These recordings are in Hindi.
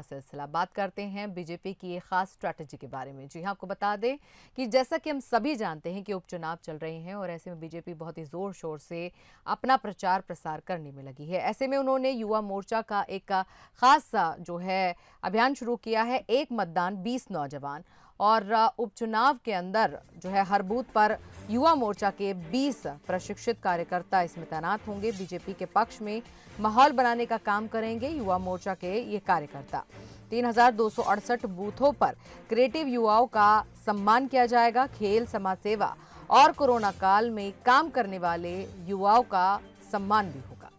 सिलसिला बात करते हैं बीजेपी की एक खास स्ट्रैटेजी के बारे में। जी हां, आपको बता दें कि जैसा कि हम सभी जानते हैं कि उपचुनाव चल रहे हैं और ऐसे में बीजेपी बहुत ही जोर शोर से अपना प्रचार प्रसार करने में लगी है। ऐसे में उन्होंने युवा मोर्चा का एक खास जो है अभियान शुरू किया है, एक मतदान 20 नौजवान। और उपचुनाव के अंदर जो है हर बूथ पर युवा मोर्चा के 20 प्रशिक्षित कार्यकर्ता इसमें तैनात होंगे। बीजेपी के पक्ष में माहौल बनाने का काम करेंगे युवा मोर्चा के ये कार्यकर्ता। 3268 बूथों पर क्रिएटिव युवाओं का सम्मान किया जाएगा। खेल, समाज सेवा और कोरोना काल में काम करने वाले युवाओं का सम्मान भी होगा।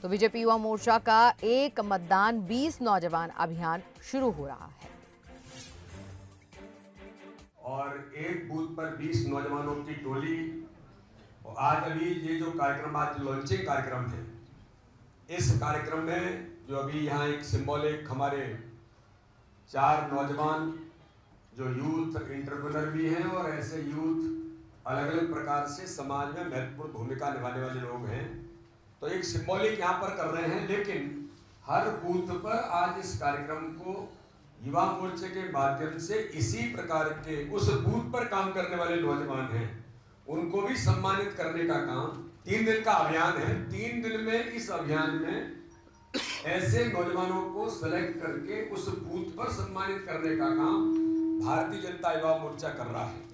तो बीजेपी युवा मोर्चा का एक मतदान 20 नौजवान अभियान शुरू हो रहा है और एक बूथ पर 20 नौजवानों की टोली। और आज अभी ये जो कार्यक्रम, आज लॉन्चिंग कार्यक्रम है, इस कार्यक्रम में जो अभी यहाँ एक सिंबॉलिक हमारे 4 नौजवान जो यूथ एंटरप्रेन्योर भी हैं और ऐसे यूथ अलग अलग प्रकार से समाज में महत्वपूर्ण भूमिका निभाने वाले लोग हैं, तो एक सिंबॉलिक यहाँ पर कर रहे हैं। लेकिन हर बूथ पर आज इस कार्यक्रम को युवा मोर्चे के माध्यम से इसी प्रकार के उस बूथ पर काम करने वाले नौजवान हैं, उनको भी सम्मानित करने का काम 3 दिन का अभियान है। 3 दिन में इस अभियान में ऐसे नौजवानों को सेलेक्ट करके उस बूथ पर सम्मानित करने का काम भारतीय जनता युवा मोर्चा कर रहा है।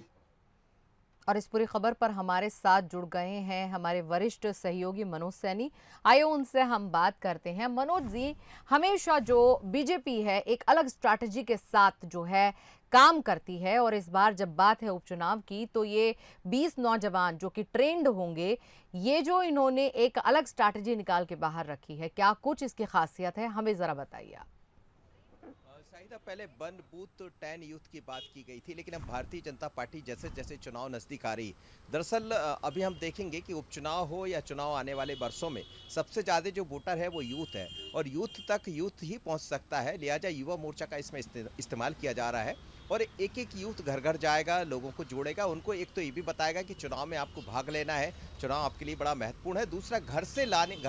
और इस पूरी खबर पर हमारे साथ जुड़ गए हैं हमारे वरिष्ठ सहयोगी मनोज सैनी। आइए उनसे हम बात करते हैं। मनोज जी, हमेशा जो बीजेपी है एक अलग स्ट्रैटेजी के साथ जो है काम करती है और इस बार जब बात है उपचुनाव की तो ये 20 नौजवान जो कि ट्रेंड होंगे, ये जो इन्होंने एक अलग स्ट्रैटेजी निकाल के बाहर रखी है, क्या कुछ इसकी खासियत है, हमें जरा बताइए आप। शाहिदा, पहले वन बूथ 10 यूथ की बात की गई थी, लेकिन अब भारतीय जनता पार्टी जैसे जैसे चुनाव नज़दीक आ रही, दरअसल अभी हम देखेंगे कि उपचुनाव हो या चुनाव आने वाले वर्षों में सबसे ज़्यादा जो वोटर है वो यूथ है और यूथ तक यूथ ही पहुंच सकता है। लिहाजा युवा मोर्चा का इसमें इस्तेमाल किया जा रहा है और एक एक यूथ घर घर जाएगा, लोगों को जोड़ेगा, उनको एक तो ये भी बताएगा कि चुनाव में आपको भाग लेना है, चुनाव आपके लिए बड़ा महत्वपूर्ण है। दूसरा, घर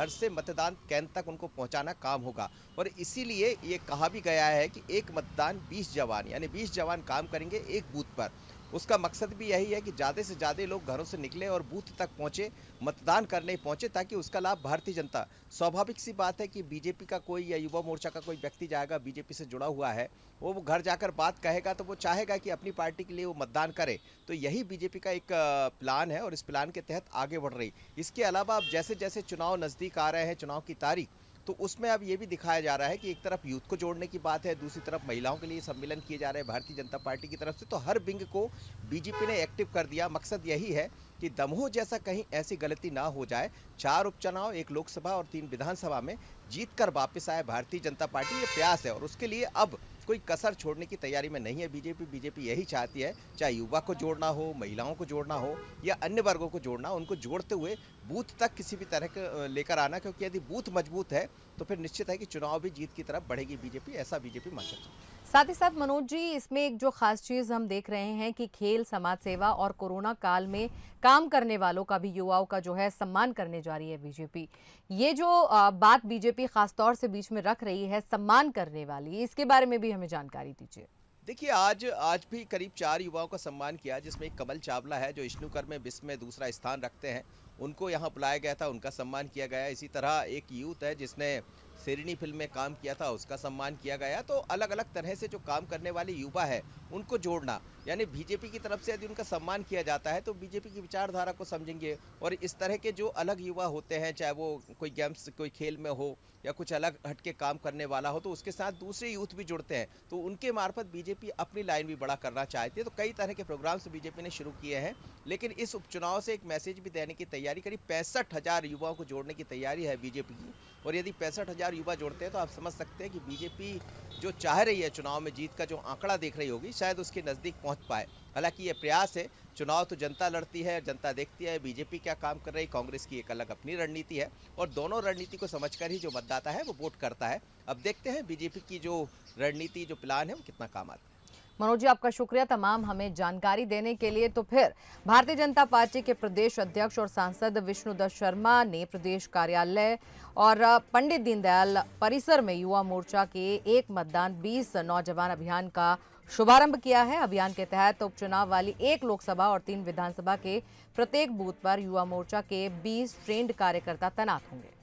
से मतदान केंद्र तक उनको पहुंचाना काम होगा और इसीलिए ये कहा भी गया है कि एक मतदान 20 जवान, यानी 20 जवान काम करेंगे एक बूथ पर। उसका मकसद भी यही है कि ज़्यादा से ज़्यादा लोग घरों से निकले और बूथ तक पहुँचे, मतदान करने पहुँचे, ताकि उसका लाभ भारतीय जनता, स्वाभाविक सी बात है कि बीजेपी का कोई या युवा मोर्चा का कोई व्यक्ति जाएगा, बीजेपी से जुड़ा हुआ है, वो घर जाकर बात कहेगा तो वो चाहेगा कि अपनी पार्टी के लिए वो मतदान करे। तो यही बीजेपी का एक प्लान है और इस प्लान के तहत आगे बढ़ रही। इसके अलावा अब जैसे जैसे चुनाव नज़दीक आ रहे हैं, चुनाव की तारीख, तो उसमें अब ये भी दिखाया जा रहा है कि एक तरफ यूथ को जोड़ने की बात है, दूसरी तरफ महिलाओं के लिए सम्मेलन किए जा रहे हैं भारतीय जनता पार्टी की तरफ से। तो हर विंग को बीजेपी ने एक्टिव कर दिया। मकसद यही है कि दमोह जैसा कहीं ऐसी गलती ना हो जाए, 4 उपचुनाव, 1 लोकसभा और 3 विधानसभा में जीतकर वापस आए भारतीय जनता पार्टी, ये प्रयास है और उसके लिए अब कोई कसर छोड़ने की तैयारी में नहीं है बीजेपी यही चाहती है, चाहे युवा को जोड़ना हो, महिलाओं को जोड़ना हो या अन्य वर्गों को जोड़ना, उनको जोड़ते हुए बूथ तक किसी भी तरह के लेकर आना, क्योंकि यदि बूथ मजबूत है तो फिर निश्चित है कि चुनाव भी जीत की तरफ बढ़ेगी बीजेपी, ऐसा बीजेपी मानता है। साथ ही साथ मनोज जी, इसमें एक जो खास चीज हम देख रहे हैं कि खेल, समाज सेवा और कोरोना काल में काम करने वालों का भी, युवाओं का जो है सम्मान करने जा रही है बीजेपी। ये जो बात बीजेपी खासतौर से बीच में रख रही है, सम्मान करने वाली, इसके बारे में भी हमें जानकारी दीजिए। देखिए, आज भी करीब 4 युवाओं का सम्मान किया, जिसमें एक कमल चावला है जो स्नूकर में विश्व में दूसरा स्थान रखते हैं, उनको यहाँ बुलाया गया था, उनका सम्मान किया गया। इसी तरह एक यूथ है जिसने शेरनी फिल्म में काम किया था, उसका सम्मान किया गया। तो अलग अलग तरह से जो काम करने वाले युवा है उनको जोड़ना, यानी बीजेपी की तरफ से यदि उनका सम्मान किया जाता है तो बीजेपी की विचारधारा को समझेंगे और इस तरह के जो अलग युवा होते हैं, चाहे वो कोई गेम्स, कोई खेल में हो या कुछ अलग हटके काम करने वाला हो, तो उसके साथ दूसरे यूथ भी जुड़ते हैं, तो उनके मार्फत बीजेपी अपनी लाइन भी बड़ा करना चाहती है। तो कई तरह के प्रोग्राम्स बीजेपी ने शुरू किए हैं, लेकिन इस उपचुनाव से एक मैसेज भी देने की तैयारी, करीब 65,000 युवाओं को जोड़ने की तैयारी है बीजेपी की। और यदि 65,000 युवा जोड़ते हैं तो आप समझ सकते हैं कि बीजेपी जो चाह रही है चुनाव में जीत का जो आंकड़ा देख रही होगी, शायद उसके नज़दीक पहुंच पाए। हालांकि ये प्रयास है, चुनाव तो जनता लड़ती है, जनता देखती है बीजेपी क्या काम कर रही, कांग्रेस की एक अलग अपनी रणनीति है और दोनों रणनीति को समझकर ही जो मतदाता है वो वोट करता है। अब देखते हैं बीजेपी की जो रणनीति, जो प्लान है, वो कितना काम आता है। मनोज जी, आपका शुक्रिया तमाम हमें जानकारी देने के लिए। तो फिर भारतीय जनता पार्टी के प्रदेश अध्यक्ष और सांसद विष्णुदत्त शर्मा ने प्रदेश कार्यालय और पंडित दीनदयाल परिसर में युवा मोर्चा के एक मतदान 20 नौजवान अभियान का शुभारंभ किया है। अभियान के तहत उपचुनाव वाली 1 लोकसभा और 3 विधानसभा के प्रत्येक बूथ पर युवा मोर्चा के 20 ट्रेंड कार्यकर्ता तैनात होंगे।